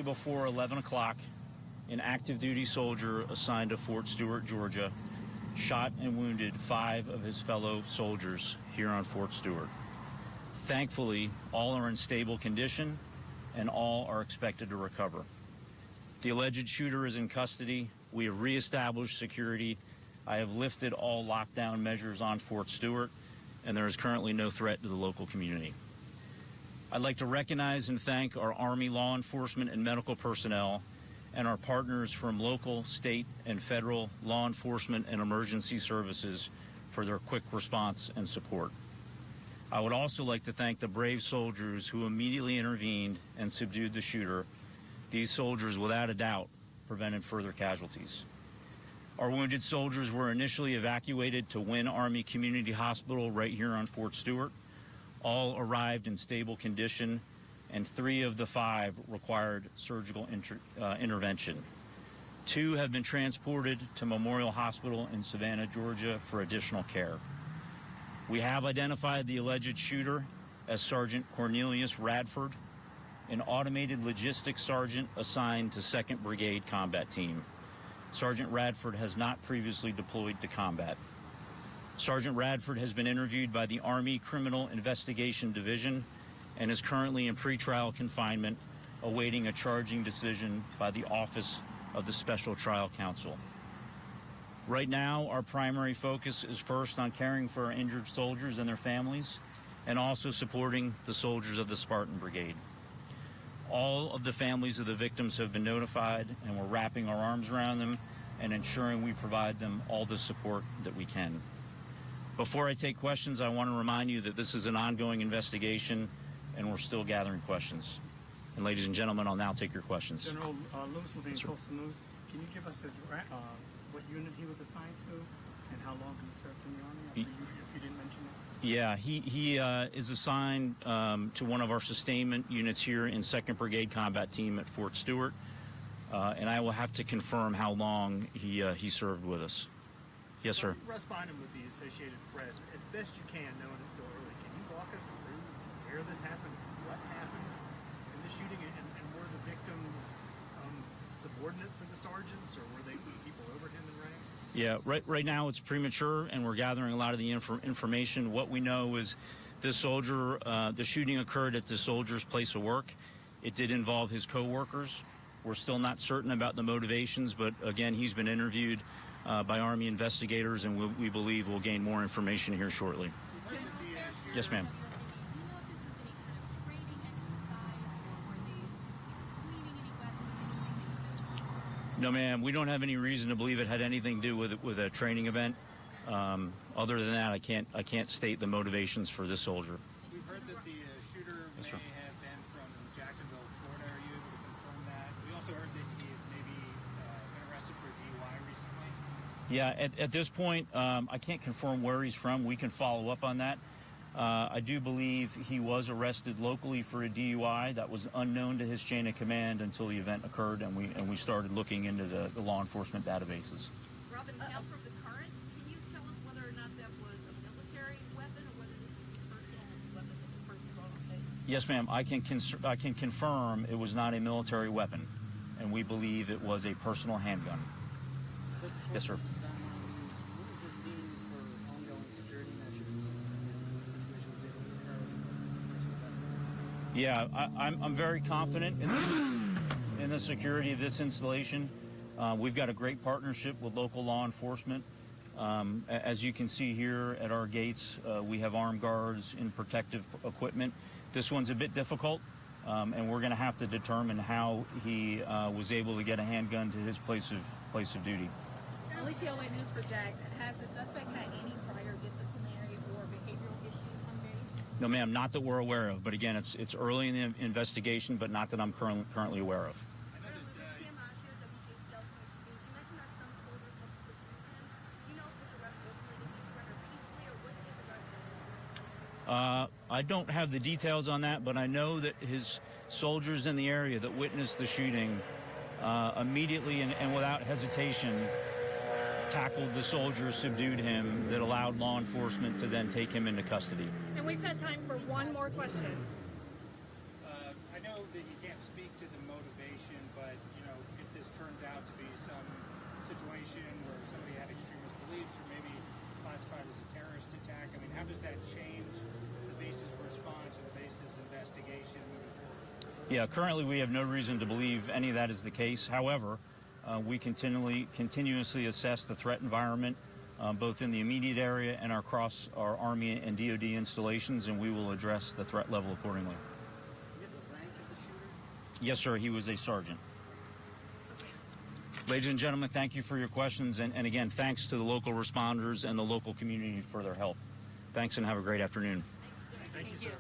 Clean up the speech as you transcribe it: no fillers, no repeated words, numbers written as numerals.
before 11 o'clock, an active duty soldier assigned to Fort Stewart, Georgia, shot and wounded 5 of his fellow soldiers here on Fort Stewart. Thankfully, all are in stable condition and all are expected to recover. The alleged shooter is in custody. We have reestablished security. I have lifted all lockdown measures on Fort Stewart, and there is currently no threat to the local community. I'd like to recognize and thank our Army law enforcement and medical personnel and our partners from local, state, and federal law enforcement and emergency services for their quick response and support. I would also like to thank the brave soldiers who immediately intervened and subdued the shooter. These soldiers, without a doubt, prevented further casualties. Our wounded soldiers were initially evacuated to Wynn Army Community Hospital right here on Fort Stewart. All arrived in stable condition, and 3 of the 5 required surgical intervention. 2 have been transported to Memorial Hospital in Savannah, Georgia for additional care. We have identified the alleged shooter as Sergeant Cornelius Radford, an automated logistics sergeant assigned to 2nd Brigade Combat Team. Sergeant Radford has not previously deployed to combat. Sergeant Radford has been interviewed by the Army Criminal Investigation Division and is currently in pretrial confinement, awaiting a charging decision by the Office of the Special Trial Counsel. Right now, our primary focus is first on caring for our injured soldiers and their families, and also supporting the soldiers of the Spartan Brigade. All of the families of the victims have been notified, and we're wrapping our arms around them and ensuring we provide them all the support that we can. Before I take questions, I want to remind you that this is an ongoing investigation, and we're still gathering questions. And ladies and gentlemen, I'll now take your questions. General Lewis with the Coastal News. Can you give us what unit he was assigned to and how long he served in the Army? If you didn't mention it. Yeah, he is assigned to one of our sustainment units here in 2nd Brigade Combat Team at Fort Stewart, and I will have to confirm how long he served with us. Yes, sir. Responding with the Associated Press, as best you can, knowing it's still early, can you walk us through where this happened, what happened in the shooting, and were the victims subordinates to the sergeants, or were they people over him in rank? Yeah, right now it's premature, and we're gathering a lot of the information. What we know is this soldier, the shooting occurred at the soldier's place of work. It did involve his co-workers. We're still not certain about the motivations, but again, he's been interviewed by Army investigators, and we believe we'll gain more information here shortly. Yes, ma'am. No, ma'am. We don't have any reason to believe it had anything to do with a training event. Other than that, I can't state the motivations for this soldier. We've heard that the shooter may have been from Jacksonville, Florida. Are you able to confirm that? We also heard that he has maybe been arrested for DUI recently. Yeah, at this point, I can't confirm where he's from. We can follow up on that. I do believe he was arrested locally for a DUI. That was unknown to his chain of command until the event occurred, and we started looking into the law enforcement databases. Robin, now from the current, can you tell us whether or not that was a military weapon or whether this was a personal weapon that the person brought on base? Yes, ma'am. I can confirm it was not a military weapon, and we believe it was a personal handgun. Yes, sir. Yeah, I'm very confident in the security of this installation. We've got a great partnership with local law enforcement. As you can see here at our gates, we have armed guards in protective equipment. This one's a bit difficult, and we're going to have to determine how he was able to get a handgun to his place of duty. Alicia News for Jack. Has the suspect had any prior disciplinary or behavioral issues on base? No, ma'am, not that we're aware of. But again, it's early in the investigation, but not that I'm currently aware of. I don't have the details on that, but I know that his soldiers in the area that witnessed the shooting immediately and without hesitation tackled the soldier, subdued him, that allowed law enforcement to then take him into custody. And we've got time for one more question. I know that you can't speak to the motivation Yeah, currently we have no reason to believe any of that is the case. However, we continuously assess the threat environment, both in the immediate area and across our Army and DoD installations, and we will address the threat level accordingly. Do you have the rank of the shooter? Yes, sir. He was a sergeant. Ladies and gentlemen, thank you for your questions, and again, thanks to the local responders and the local community for their help. Thanks, and have a great afternoon. Thank you, sir.